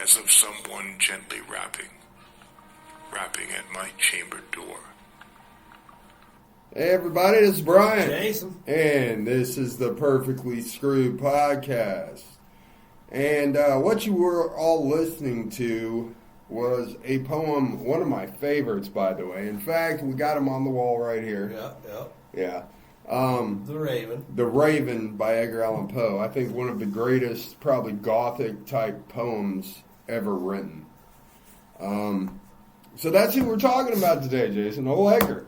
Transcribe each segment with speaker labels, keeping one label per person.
Speaker 1: as of someone gently rapping at my chamber door.
Speaker 2: Hey everybody, this is Brian.
Speaker 3: Jason.
Speaker 2: And this is the Perfectly Screwed Podcast. And what you were all listening to was a poem, one of my favorites, by the way. In fact, we got them on the wall right here. Yeah.
Speaker 3: The Raven.
Speaker 2: The Raven by Edgar Allen Poe. I think one of the greatest, probably Gothic-type poems ever written. So that's who we're talking about today, Jason. Old Edgar.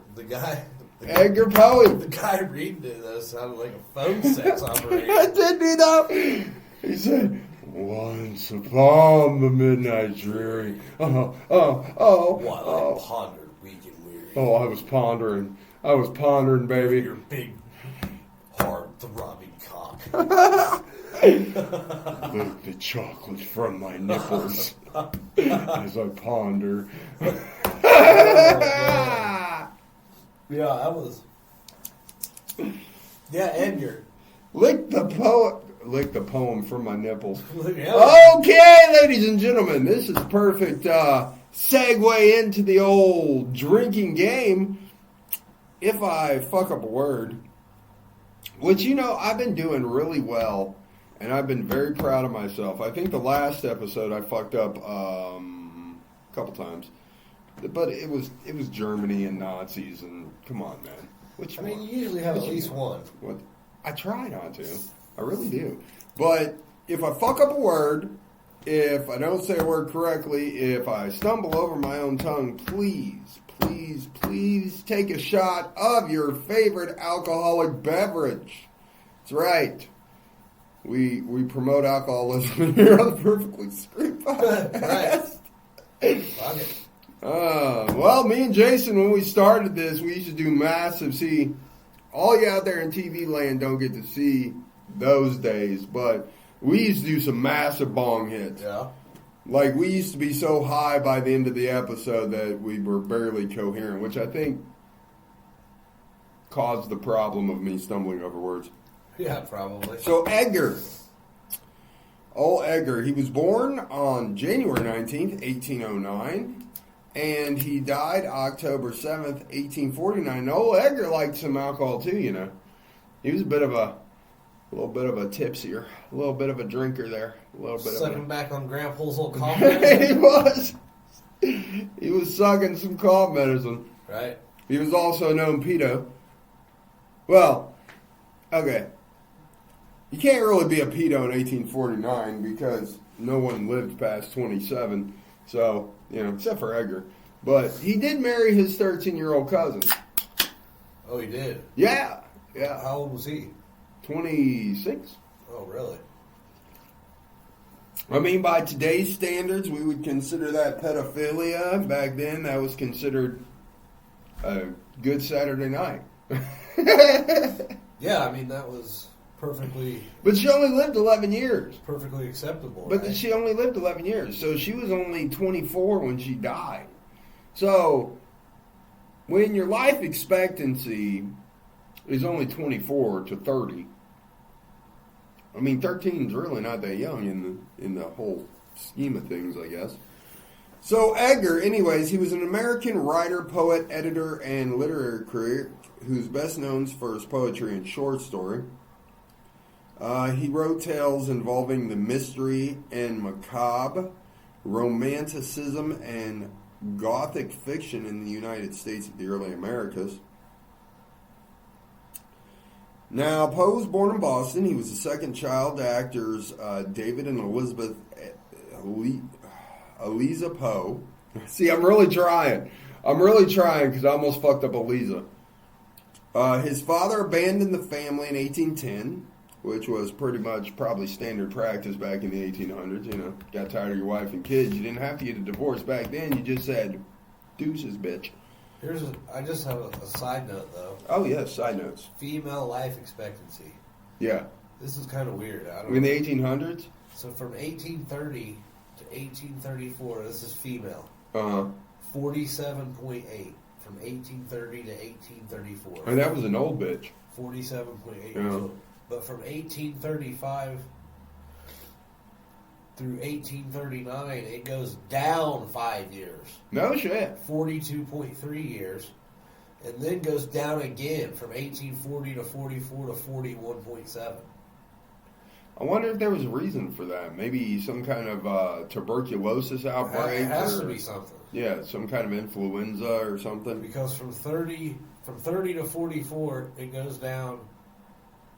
Speaker 2: Edgar Poe.
Speaker 3: The guy reading it, that sounded like a phone sex operator.
Speaker 2: I did do that. He said, once upon the midnight dreary.
Speaker 3: While I pondered, weak and weary.
Speaker 2: Oh, I was pondering, baby.
Speaker 3: Your big, hard, throbbing cock.
Speaker 2: Lick the chocolate from my nipples as I ponder.
Speaker 3: Yeah, I was. Yeah, Edgar.
Speaker 2: Lick the poem from my nipples.
Speaker 3: Yeah.
Speaker 2: Okay, ladies and gentlemen, this is perfect segue into the old drinking game. If I fuck up a word, which, I've been doing really well, and I've been very proud of myself. I think the last episode I fucked up a couple times. But it was Germany and Nazis, and come on, man.
Speaker 3: You usually have at least one.
Speaker 2: What? I try not to. I really do. But if I fuck up a word, if I don't say a word correctly, if I stumble over my own tongue, please take a shot of your favorite alcoholic beverage. That's right. We promote alcoholism here on the Perfectly Screwed Podcast.
Speaker 3: Right. Fuck it.
Speaker 2: Well, me and Jason, when we started this, we used to do massive. See, all you out there in TV land don't get to see those days, but we used to do some massive bong hits.
Speaker 3: Yeah.
Speaker 2: Like, we used to be so high by the end of the episode that we were barely coherent, which I think caused the problem of me stumbling over words.
Speaker 3: Yeah, probably.
Speaker 2: So, Edgar. Old Edgar, he was born on January 19th, 1809. And he died October 7th, 1849. Old Edgar liked some alcohol too, He was a little bit of a tipsier, a little bit of a drinker there. A little bit
Speaker 3: sucking back on Grandpa's old cough medicine.
Speaker 2: He was sucking some cough medicine.
Speaker 3: Right.
Speaker 2: He was also known pedo. Well, okay. You can't really be a pedo in 1849 because no one lived past 27. So, except for Edgar. But he did marry his 13-year-old cousin.
Speaker 3: Oh, he did?
Speaker 2: Yeah.
Speaker 3: How old was he?
Speaker 2: 26.
Speaker 3: Oh, really?
Speaker 2: By today's standards, we would consider that pedophilia. Back then, that was considered a good Saturday night.
Speaker 3: Yeah, that was perfectly...
Speaker 2: But she only lived 11 years.
Speaker 3: Perfectly acceptable,
Speaker 2: But
Speaker 3: right?
Speaker 2: she only lived 11 years. So she was only 24 when she died. So when your life expectancy is only 24 to 30, 13 is really not that young in the whole scheme of things, I guess. So Edgar, anyways, he was an American writer, poet, editor, and literary critic who's best known for his poetry and short story. He wrote tales involving the mystery and macabre, romanticism, and Gothic fiction in the United States of the early Americas. Now, Poe was born in Boston. He was the second child to actors David and Elizabeth Eliza Poe. See, I'm really trying because I almost fucked up Eliza. His father abandoned the family in 1810. Which was pretty much probably standard practice back in the 1800s, Got tired of your wife and kids. You didn't have to get a divorce back then. You just said, deuces, bitch.
Speaker 3: I just have a side note, though.
Speaker 2: Oh, yeah, side notes.
Speaker 3: Female life expectancy.
Speaker 2: Yeah.
Speaker 3: This is kind of weird.
Speaker 2: In the 1800s?
Speaker 3: So from 1830 to 1834, this is female. 47.8 from 1830 to 1834.
Speaker 2: Oh, that was an old bitch.
Speaker 3: 47.8
Speaker 2: yeah.
Speaker 3: years old. But from 1835 through 1839, it goes down 5 years.
Speaker 2: No shit.
Speaker 3: 42.3 years. And then goes down again from 1840 to 44 to 41.7.
Speaker 2: I wonder if there was a reason for that. Maybe some kind of tuberculosis outbreak.
Speaker 3: It has to be something.
Speaker 2: Yeah, some kind of influenza or something.
Speaker 3: Because from 30 to 44, it goes down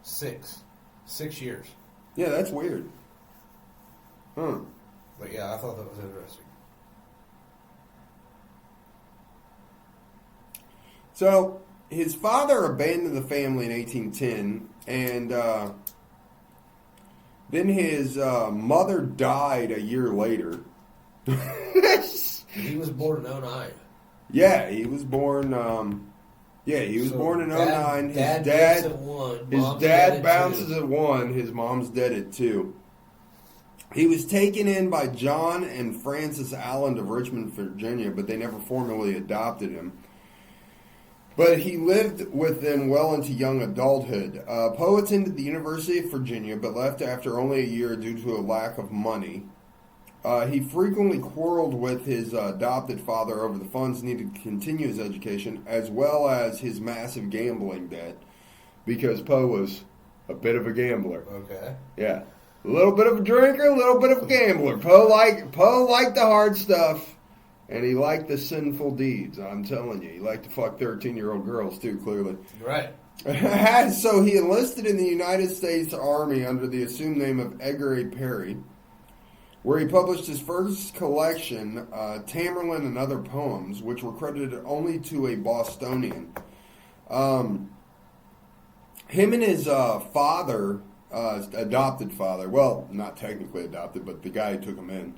Speaker 3: 6 years.
Speaker 2: Yeah, that's weird. Huh.
Speaker 3: But yeah, I thought that was interesting.
Speaker 2: So, his father abandoned the family in 1810, and then his mother died a year later.
Speaker 3: He was born in 09.
Speaker 2: Yeah, he was born. He was born in 09.
Speaker 3: Dad dips at 1.
Speaker 2: His dad bounces at 1. His mom's dead at 2. He was taken in by John and Frances Allen of Richmond, Virginia, but they never formally adopted him. But he lived with them well into young adulthood. Poe attended the University of Virginia, but left after only a year due to a lack of money. He frequently quarreled with his adopted father over the funds needed to continue his education, as well as his massive gambling debt, because Poe was a bit of a gambler.
Speaker 3: Okay.
Speaker 2: Yeah. A little bit of a drinker, a little bit of a gambler. Poe liked the hard stuff. And he liked the sinful deeds, I'm telling you. He liked to fuck 13-year-old girls, too, clearly.
Speaker 3: Right.
Speaker 2: So he enlisted in the United States Army under the assumed name of Edgar A. Perry, where he published his first collection, Tamerlane and Other Poems, which were credited only to a Bostonian. Him and his father, adopted father, well, not technically adopted, but the guy who took him in,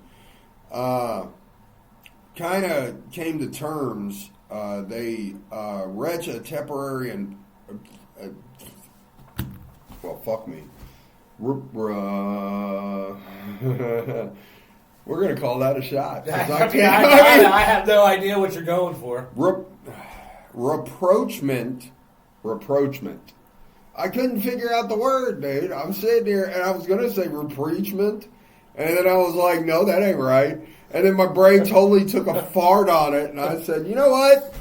Speaker 2: kind of came to terms. They retch a temporary and well, fuck me. We're gonna call that a shot.
Speaker 3: I have no idea what you're going for.
Speaker 2: Rapprochement. I couldn't figure out the word, dude. I'm sitting here and I was gonna say repreachment, and then I was like, no, that ain't right. And then my brain totally took a fart on it, and I said, you know what?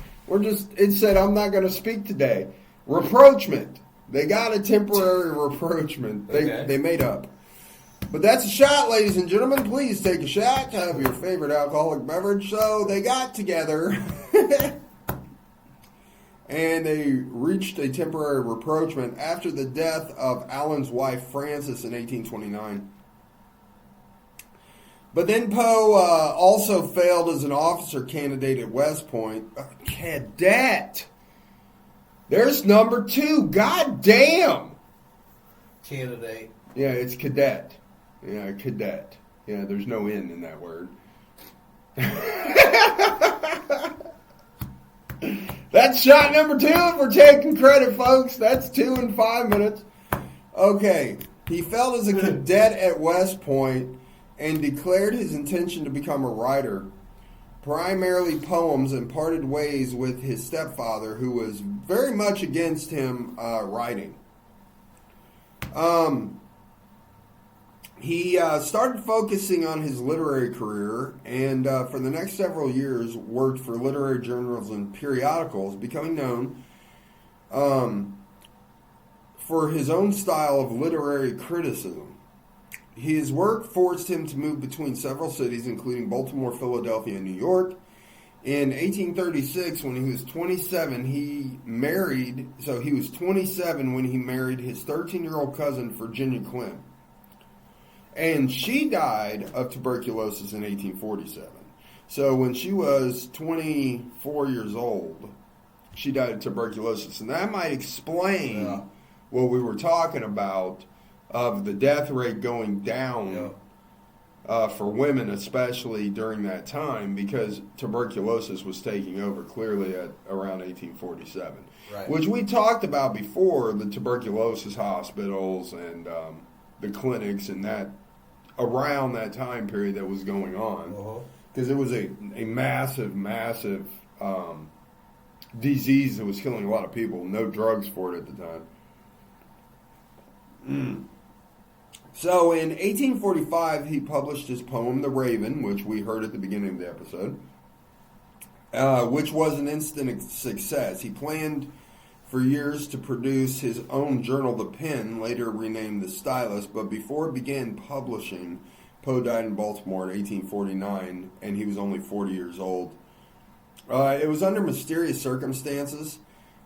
Speaker 2: It said I'm not going to speak today. Rapprochement. They got a temporary rapprochement. They made up. But that's a shot, ladies and gentlemen. Please take a shot of your favorite alcoholic beverage. So they got together, and they reached a temporary rapprochement after the death of Allen's wife, Frances, in 1829. But then Poe also failed as an officer candidate at West Point. Cadet! There's number 2. God damn!
Speaker 3: Candidate.
Speaker 2: Yeah, it's cadet. Yeah, cadet. Yeah, there's no N in that word. That's shot number 2 if we're taking credit, folks. That's 2 in 5 minutes. Okay. He failed as a cadet at West Point and declared his intention to become a writer, primarily poems, and parted ways with his stepfather, who was very much against him writing. He started focusing on his literary career, and for the next several years worked for literary journals and periodicals, becoming known for his own style of literary criticism. His work forced him to move between several cities, including Baltimore, Philadelphia, and New York. In 1836, when he was 27, he married. So he was 27 when he married his 13-year-old cousin, Virginia Clem. And she died of tuberculosis in 1847. So when she was 24 years old, she died of tuberculosis. And that might explain what we were talking about of the death rate going down for women, especially during that time, because tuberculosis was taking over clearly at around 1847.
Speaker 3: Right.
Speaker 2: Which we talked about before, the tuberculosis hospitals and the clinics and that around that time period that was going on. Because it was a massive disease that was killing a lot of people. No drugs for it at the time. So in 1845, he published his poem, The Raven, which we heard at the beginning of the episode, which was an instant success. He planned for years to produce his own journal, The Pen, later renamed The Stylus, but before it began publishing, Poe died in Baltimore in 1849, and he was only 40 years old. It was under mysterious circumstances.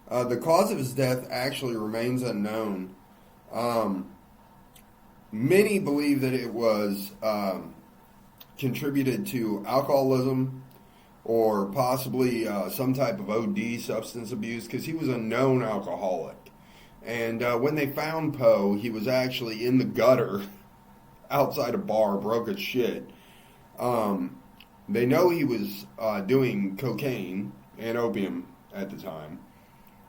Speaker 2: The cause of his death actually remains unknown. Many believe that it was contributed to alcoholism or possibly some type of OD, substance abuse, because he was a known alcoholic. And when they found Poe, he was actually in the gutter outside a bar, broke as shit. They know he was doing cocaine and opium at the time.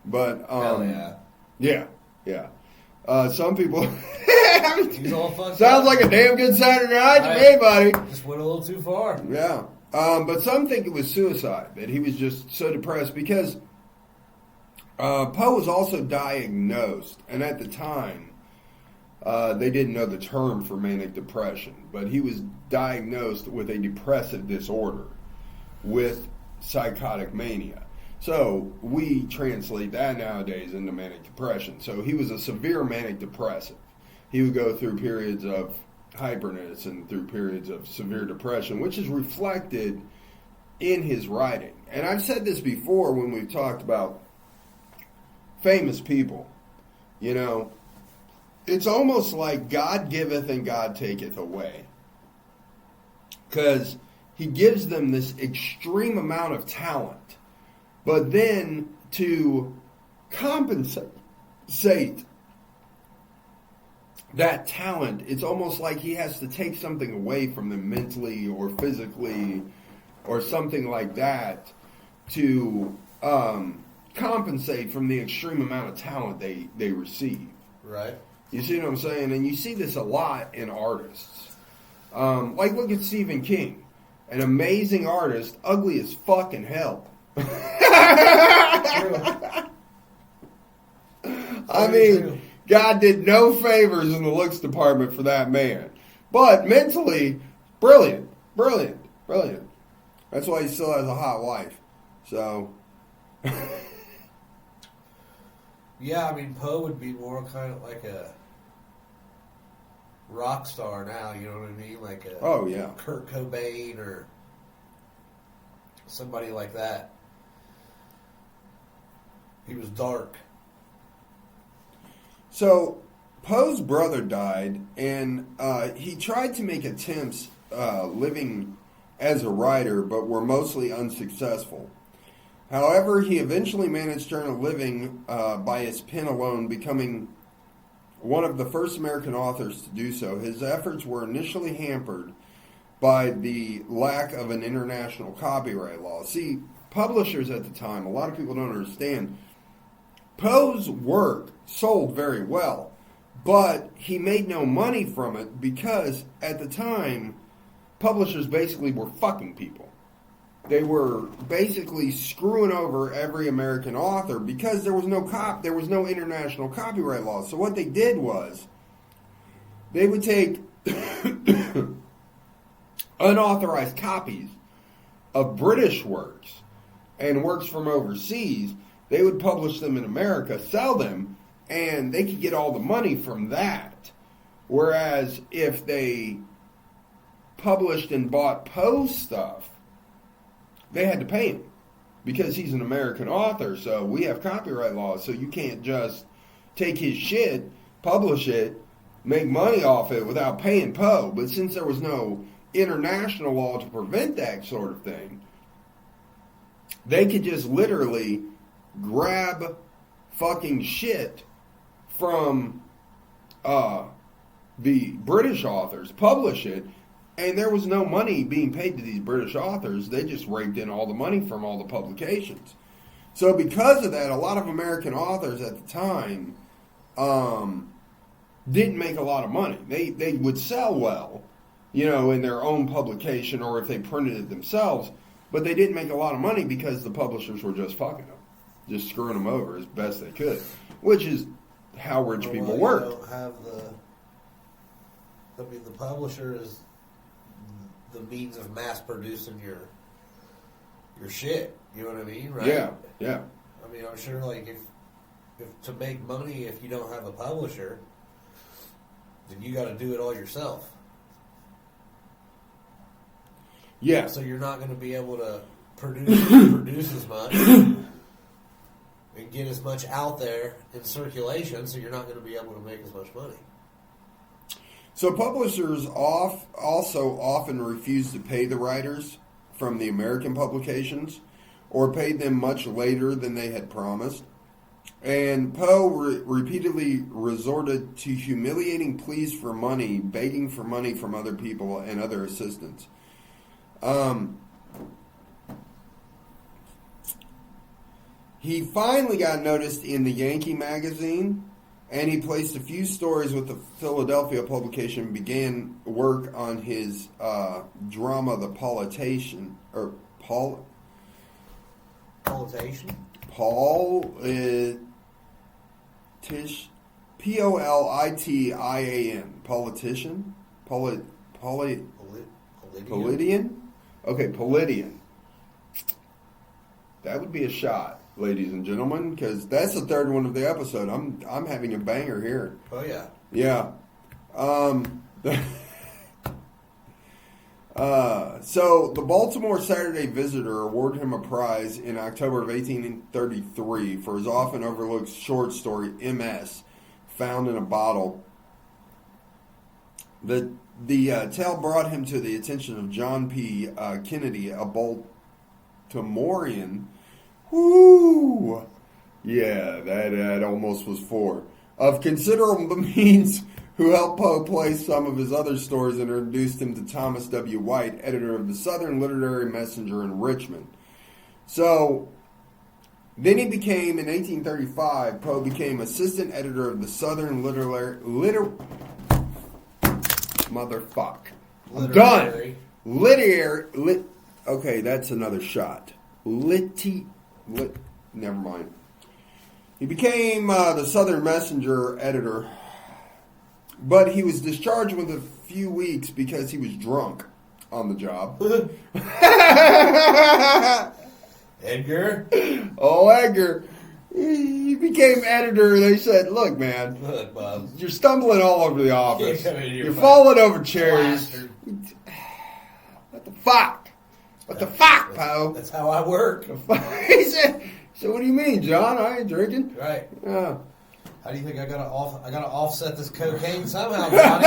Speaker 2: But,
Speaker 3: hell yeah.
Speaker 2: Yeah. Some people...
Speaker 3: He's all fucked
Speaker 2: Sounds
Speaker 3: up.
Speaker 2: like a damn good Saturday night to me, buddy.
Speaker 3: Just went a little too far.
Speaker 2: Yeah. But some think it was suicide, that he was just so depressed because Poe was also diagnosed, and at the time, they didn't know the term for manic depression, but he was diagnosed with a depressive disorder with psychotic mania. So we translate that nowadays into manic depression. So he was a severe manic depressive. He would go through periods of hyperness and through periods of severe depression, which is reflected in his writing. And I've said this before when we've talked about famous people. You know, it's almost like God giveth and God taketh away. Because he gives them this extreme amount of talent. But then to compensate that talent, it's almost like he has to take something away from them mentally or physically or something like that to compensate from the extreme amount of talent they receive.
Speaker 3: Right.
Speaker 2: You see what I'm saying? And you see this a lot in artists. Like, look at Stephen King. An amazing artist, ugly as fucking hell. I mean, God did no favors in the looks department for that man. But mentally, brilliant. That's why he still has a hot wife. So.
Speaker 3: Yeah, I mean, Poe would be more kind of like a rock star now, you know what I mean? Like a Kurt Cobain or somebody like that. He was dark.
Speaker 2: So, Poe's brother died, and he tried to make attempts living as a writer, but were mostly unsuccessful. However, he eventually managed to earn a living by his pen alone, becoming one of the first American authors to do so. His efforts were initially hampered by the lack of an international copyright law. See, publishers at the time, a lot of people don't understand, Poe's work sold very well, but he made no money from it because at the time, publishers basically were fucking people. They were basically screwing over every American author because there was no international copyright law. So what they did was they would take unauthorized copies of British works and works from overseas. They would publish them in America, sell them, and they could get all the money from that. Whereas if they published and bought Poe's stuff, they had to pay him because he's an American author, so we have copyright laws, so you can't just take his shit, publish it, make money off it without paying Poe. But since there was no international law to prevent that sort of thing, they could just literally grab fucking shit from the British authors, publish it, and there was no money being paid to these British authors. They just raked in all the money from all the publications. So because of that, a lot of American authors at the time didn't make a lot of money. They would sell well, you know, in their own publication or if they printed it themselves, but they didn't make a lot of money because the publishers were just fucking them, just screwing them over as best they could, which is how rich people work.
Speaker 3: You don't have I mean, the publisher is the means of mass producing your shit. You know what I mean, right?
Speaker 2: Yeah, yeah.
Speaker 3: I mean, I'm sure, like, if to make money, if you don't have a publisher, then you got to do it all yourself.
Speaker 2: Yeah.
Speaker 3: So you're not going to be able to produce as much and get as much out there in circulation. So you're not going to be able to make as much money.
Speaker 2: So publishers also often refuse to pay the writers from the American publications, or paid them much later than they had promised. And Poe repeatedly resorted to humiliating pleas for money, begging for money from other people and other assistants. He finally got noticed in the Yankee magazine, and he placed a few stories with the Philadelphia publication, began work on his drama, The Politician, or
Speaker 3: Politician?
Speaker 2: Politian. Politician? Politian? Okay, Politian. That would be a shot, ladies and gentlemen, because that's the third one of the episode. I'm having a banger here.
Speaker 3: Oh, yeah.
Speaker 2: Yeah. So the Baltimore Saturday Visitor awarded him a prize in October of 1833 for his often overlooked short story MS, Found in a Bottle. The tale brought him to the attention of John P. Kennedy, a Baltimorean. Whoo! Yeah, that almost was 4. Of considerable means, who helped Poe place some of his other stories and introduced him to Thomas W. White, editor of the Southern Literary Messenger in Richmond. So, then he became, in 1835, Poe became assistant editor of the Southern Motherfuck. I'm done. Okay, that's another shot. Never mind. He became the Southern Messenger editor, but he was discharged within a few weeks because he was drunk on the job. Edgar? Oh, Edgar. He became editor. They said, look, man,
Speaker 3: Look, Bob.
Speaker 2: You're stumbling all over the office.
Speaker 3: You're
Speaker 2: falling over chairs.
Speaker 3: Bastard.
Speaker 2: What the fuck? What the fuck, Poe?
Speaker 3: That's how I work.
Speaker 2: He said, so what do you mean, John? I ain't drinking.
Speaker 3: Right.
Speaker 2: Yeah.
Speaker 3: How do you think I gotta offset this cocaine somehow, Johnny?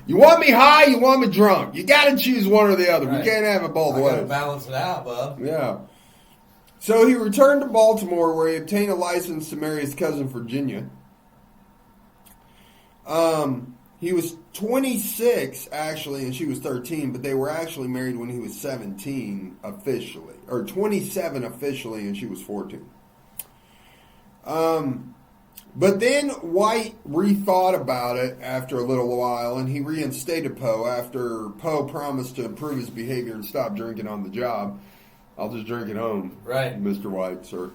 Speaker 2: You want me high, you want me drunk. You gotta choose one or the other.
Speaker 3: Right.
Speaker 2: We can't have it both
Speaker 3: I gotta
Speaker 2: ways.
Speaker 3: balance it out, bub.
Speaker 2: Yeah. So he returned to Baltimore, where he obtained a license to marry his cousin Virginia. He was 26, actually, and she was 13, but they were actually married when he was 17 officially. Or 27 officially, and she was 14. But then White rethought about it after a little while, and he reinstated Poe after Poe promised to improve his behavior and stop drinking on the job. I'll just drink at home,
Speaker 3: right,
Speaker 2: Mr. White, sir.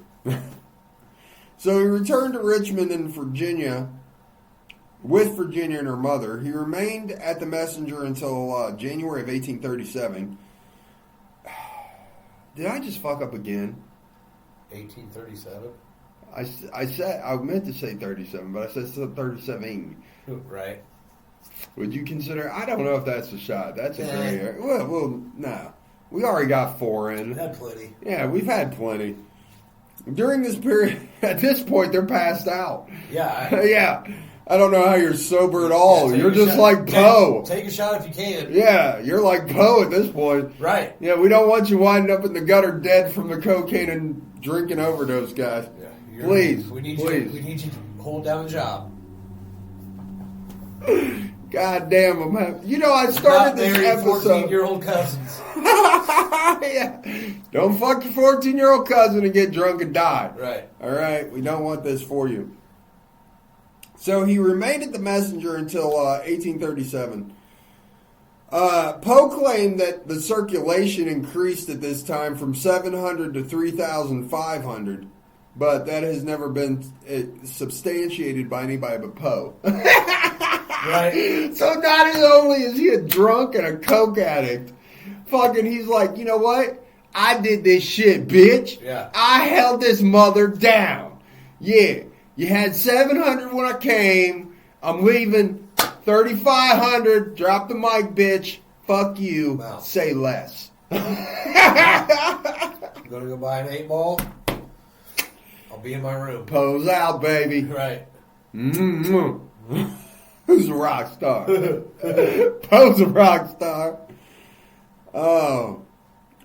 Speaker 2: So he returned to Richmond in Virginia, with Virginia and her mother. He remained at the Messenger until January of 1837. Did I just fuck up again?
Speaker 3: 1837?
Speaker 2: I meant to say 37, but I said 37.
Speaker 3: Right.
Speaker 2: Would you consider? I don't know if that's a shot. That's a gray area. Well, no. We already got 4 in.
Speaker 3: We've had plenty.
Speaker 2: Yeah, we've had plenty. During this period, at this point, they're passed out.
Speaker 3: Yeah.
Speaker 2: Yeah. I don't know how you're sober at all.
Speaker 3: Yeah,
Speaker 2: you're just
Speaker 3: shot.
Speaker 2: like Poe.
Speaker 3: Take a shot if you can.
Speaker 2: Yeah, you're like Poe at this point.
Speaker 3: Right.
Speaker 2: Yeah, we don't want you winding up in the gutter dead from the cocaine and drinking overdose, guys.
Speaker 3: Yeah,
Speaker 2: please.
Speaker 3: We need
Speaker 2: please.
Speaker 3: you to hold down the job.
Speaker 2: God damn, I started this episode.
Speaker 3: 14-year-old cousins.
Speaker 2: Yeah. Don't fuck your 14-year-old cousin and get drunk and die.
Speaker 3: Right.
Speaker 2: All right, we don't want this for you. So he remained at the Messenger until 1837. Poe claimed that the circulation increased at this time from 700 to 3,500, but that has never been substantiated by anybody but Poe.
Speaker 3: Right.
Speaker 2: So not only is he a drunk and a coke addict, fucking he's like, you know what? I did this shit, bitch.
Speaker 3: Yeah.
Speaker 2: I held this mother down. Yeah. You had 700 when I came. I'm leaving 3,500. Drop the mic, bitch. Fuck you.
Speaker 3: Wow.
Speaker 2: Say less.
Speaker 3: I'm gonna go buy an 8-ball. I'll be in my room.
Speaker 2: Pose out, baby.
Speaker 3: Right.
Speaker 2: Mm-hmm. Who's a rock star? Poe's a rock star. Oh.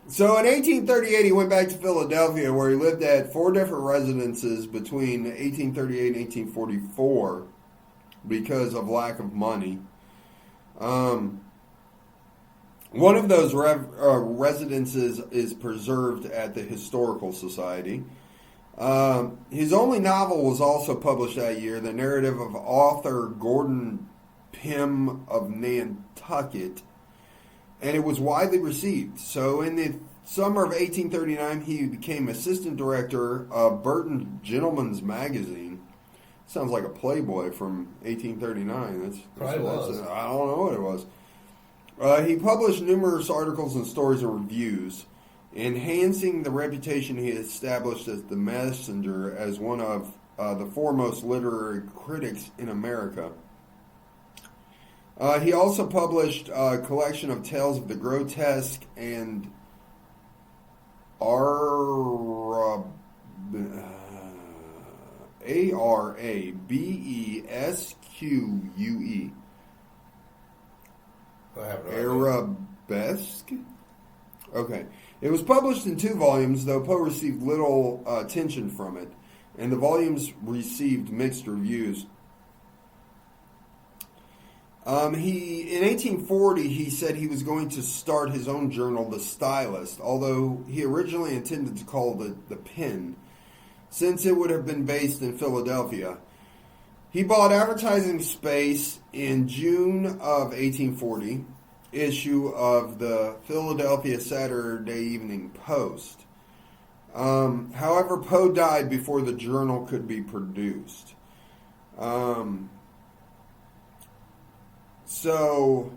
Speaker 2: So in 1838, he went back to Philadelphia, where he lived at 4 different residences between 1838 and 1844 because of lack of money. One of those residences is preserved at the Historical Society. His only novel was also published that year, the narrative of author Gordon Pym of Nantucket, and it was widely received. So in the summer of 1839, he became assistant director of Burton Gentleman's Magazine. Sounds like a Playboy from 1839.
Speaker 3: Probably was.
Speaker 2: I don't know what it was. He published numerous articles and stories and reviews, enhancing the reputation he established as the messenger as one of the foremost literary critics in America. He also published a collection of tales of the grotesque and Arabesque.
Speaker 3: I have no idea.
Speaker 2: Arabesque? Okay. It was published in 2 volumes, though Poe received little attention from it, and the volumes received mixed reviews. In 1840, he said he was going to start his own journal, The Stylist, although he originally intended to call it The Pen, since it would have been based in Philadelphia. He bought advertising space in June of 1840, issue of the Philadelphia Saturday Evening Post. However, Poe died before the journal could be produced. So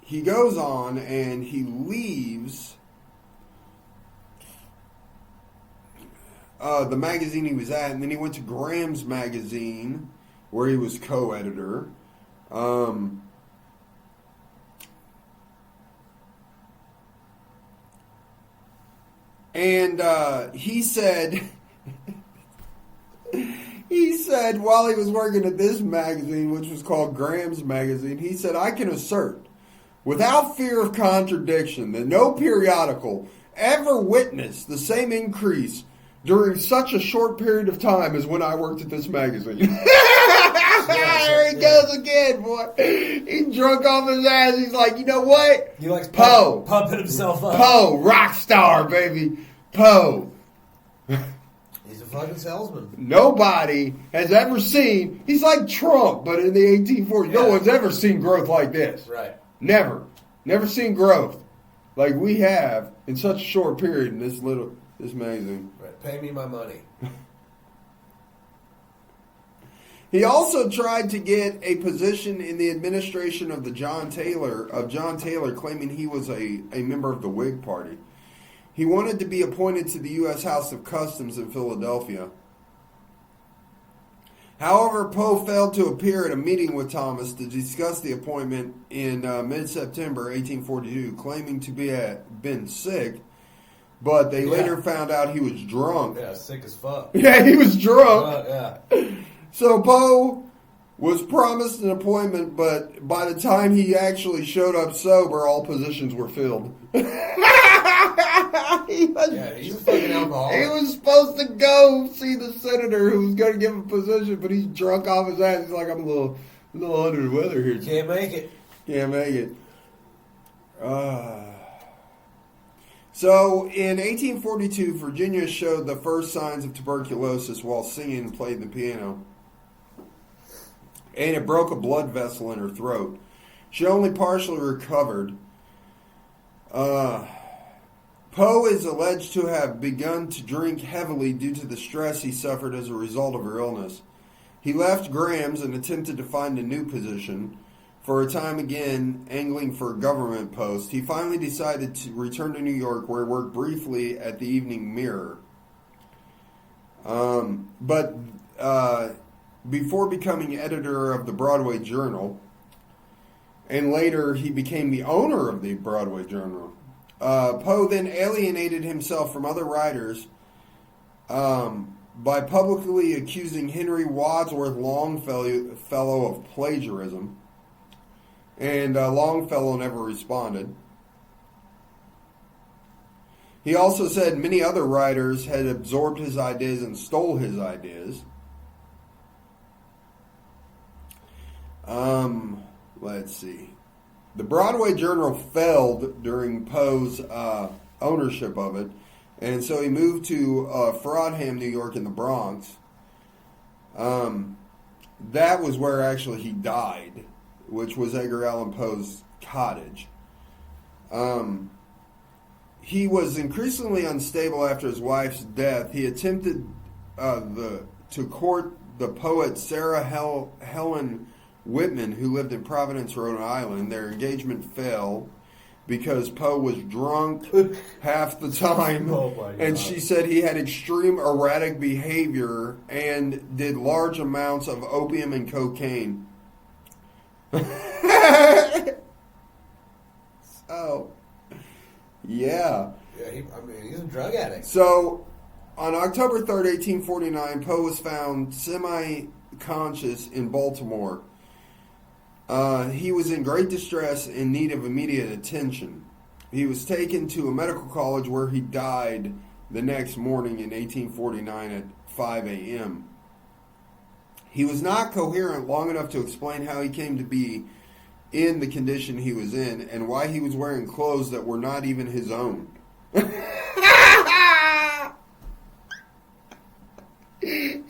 Speaker 2: he goes on and he leaves the magazine he was at, and then he went to Graham's magazine, where he was co-editor. And he said, while he was working at this magazine, which was called Graham's Magazine, he said, I can assert, without fear of contradiction, that no periodical ever witnessed the same increase during such a short period of time as when I worked at this magazine. There he goes again, boy. He's drunk off his ass. He's like, you know what?
Speaker 3: He likes
Speaker 2: Poe.
Speaker 3: pumping himself up.
Speaker 2: Poe, rock star, baby. Poe.
Speaker 3: He's a fucking salesman.
Speaker 2: Nobody has ever seen, he's like Trump, but in the 1840s. No one's ever seen growth like this.
Speaker 3: Right.
Speaker 2: Never. Never seen growth like we have in such a short period in this magazine.
Speaker 3: Right. Pay me my money.
Speaker 2: He also tried to get a position in the administration of John Taylor, claiming he was a member of the Whig Party. He wanted to be appointed to the U.S. House of Customs in Philadelphia. However, Poe failed to appear at a meeting with Thomas to discuss the appointment in mid-September 1842, claiming to been sick, but they later found out he was drunk.
Speaker 3: Yeah, sick as fuck.
Speaker 2: Yeah, he was drunk.
Speaker 3: Yeah.
Speaker 2: So Poe was promised an appointment, but by the time he actually showed up sober, all positions were filled.
Speaker 3: He's a fucking alcoholic.
Speaker 2: He was supposed to go see the senator who was going to give him a position, but he's drunk off his ass. He's like, I'm a little under the weather here.
Speaker 3: Can't make it.
Speaker 2: Can't make it. So in 1842, Virginia showed the first signs of tuberculosis while singing and played the piano. And it broke a blood vessel in her throat. She only partially recovered. Poe is alleged to have begun to drink heavily due to the stress he suffered as a result of her illness. He left Graham's and attempted to find a new position. For a time again, angling for a government post, he finally decided to return to New York, where he worked briefly at the Evening Mirror. But before becoming editor of the Broadway Journal, and later he became the owner of the Broadway Journal, Poe then alienated himself from other writers by publicly accusing Henry Wadsworth Longfellow of plagiarism. And Longfellow never responded. He also said many other writers had absorbed his ideas and stole his ideas. Let's see. The Broadway Journal failed during Poe's ownership of it, and so he moved to Frodham, New York, in the Bronx. That was where actually he died, which was Edgar Allan Poe's cottage. He was increasingly unstable after his wife's death. He attempted to court the poet Sarah Helen Whitman, who lived in Providence, Rhode Island. Their engagement failed because Poe was drunk half the time, and she said he had extreme erratic behavior and did large amounts of opium and cocaine. So, yeah.
Speaker 3: He's a drug addict.
Speaker 2: So, on October 3rd, 1849, Poe was found semi-conscious in Baltimore. He was in great distress in need of immediate attention. He was taken to a medical college where he died the next morning in 1849 at 5 a.m. He was not coherent long enough to explain how he came to be in the condition he was in and why he was wearing clothes that were not even his own.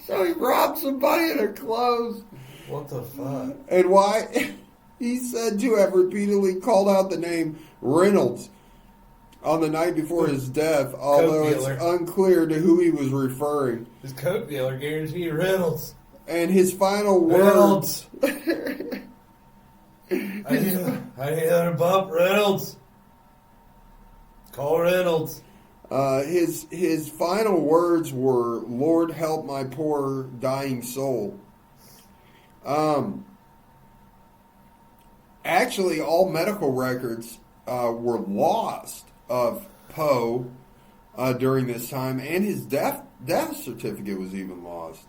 Speaker 2: So he robbed somebody in their clothes.
Speaker 3: What the fuck?
Speaker 2: And why? He's said to have repeatedly called out the name Reynolds on the night before his death, although it's unclear to who he was referring.
Speaker 3: His coke dealer guaranteed Reynolds.
Speaker 2: And his final words.
Speaker 3: Reynolds. I need another bump, Reynolds. Call Reynolds.
Speaker 2: His final words were, "Lord, help my poor dying soul." Actually, all medical records were lost of Poe during this time, and his death certificate was even lost.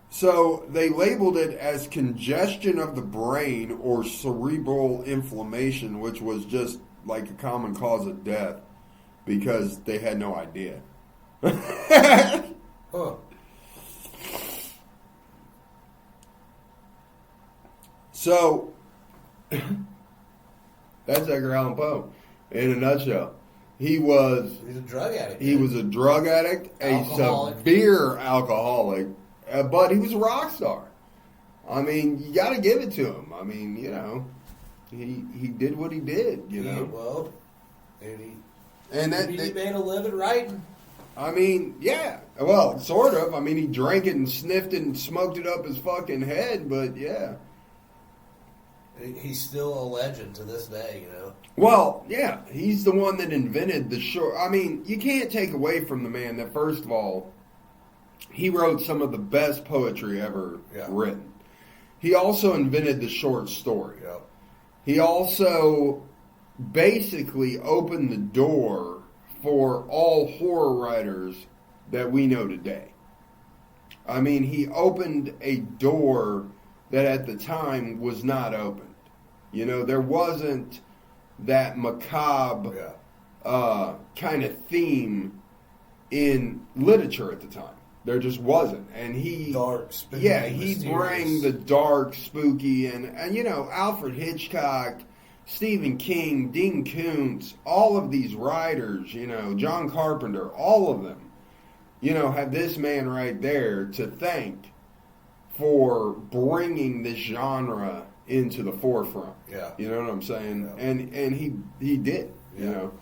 Speaker 2: So they labeled it as congestion of the brain or cerebral inflammation, which was just like a common cause of death because they had no idea.
Speaker 3: Huh.
Speaker 2: So that's Edgar Allan Poe in a nutshell. He's
Speaker 3: a drug addict.
Speaker 2: He was a drug addict,
Speaker 3: Alcoholic.
Speaker 2: a severe alcoholic, but he was a rock star. I mean, you got to give it to him. I mean, you know, he did what he did. You know,
Speaker 3: he made a living writing.
Speaker 2: I mean, yeah. Well, sort of. I mean, he drank it and sniffed it and smoked it up his fucking head, but yeah.
Speaker 3: He's still a legend to this day, you know.
Speaker 2: Well, yeah, he's the one that invented the short. I mean, you can't take away from the man that, first of all, he wrote some of the best poetry ever written. He also invented the short story.
Speaker 3: Yeah.
Speaker 2: He also basically opened the door for all horror writers that we know today. I mean, he opened a door that at the time was not opened. You know, there wasn't that macabre kind of theme in literature at the time. There just wasn't. And he...
Speaker 3: Dark, spooky,
Speaker 2: he bring the dark, spooky, and you know, Alfred Hitchcock, Stephen King, Dean Koontz, all of these writers, you know, John Carpenter, all of them, you know, have this man right there to thank for bringing this genre into the forefront.
Speaker 3: Yeah.
Speaker 2: You know what I'm saying?
Speaker 3: Yeah.
Speaker 2: And he did, you know.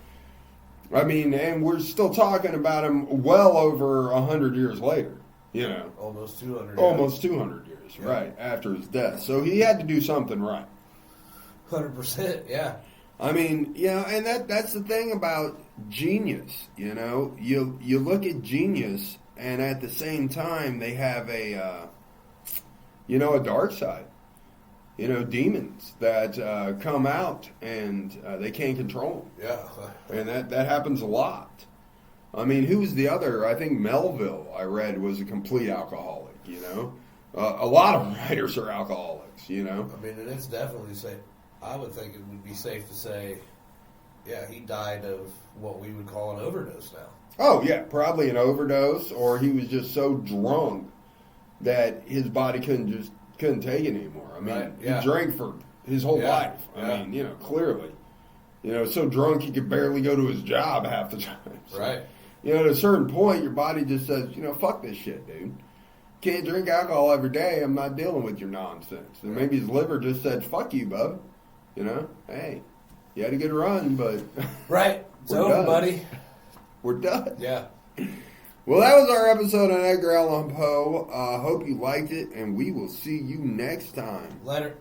Speaker 2: I mean, and we're still talking about him well over 100 years later, you know.
Speaker 3: Almost 200
Speaker 2: Almost 200 years, right, after his death. So he had to do something right.
Speaker 3: 100%, yeah.
Speaker 2: I mean, you know, and that's the thing about genius, you know. You look at genius, and at the same time, they have a dark side. You know, demons that come out and they can't control them.
Speaker 3: Yeah.
Speaker 2: And that happens a lot. I mean, who was the other? I think Melville, I read, was a complete alcoholic, you know. A lot of writers are alcoholics, you know.
Speaker 3: I mean, and it's definitely safe. I would think it would be safe to say, yeah, he died of what we would call an overdose now.
Speaker 2: Oh, yeah, probably an overdose, or he was just so drunk that his body couldn't take it anymore. I mean,
Speaker 3: Right, yeah.
Speaker 2: he drank for his whole life. I mean, you know, clearly. You know, so drunk he could barely go to his job half the time. So,
Speaker 3: Right.
Speaker 2: You know, at a certain point, your body just says, you know, fuck this shit, dude. Can't drink alcohol every day. I'm not dealing with your nonsense. And maybe his liver just said, fuck you, bub. You know, hey, you had a good run, but...
Speaker 3: Right. It's
Speaker 2: We're
Speaker 3: over,
Speaker 2: done.
Speaker 3: buddy.
Speaker 2: We're done.
Speaker 3: Yeah.
Speaker 2: Well, that was our episode on Edgar Allan Poe. Hope you liked it, and we will see you next time.
Speaker 3: Later.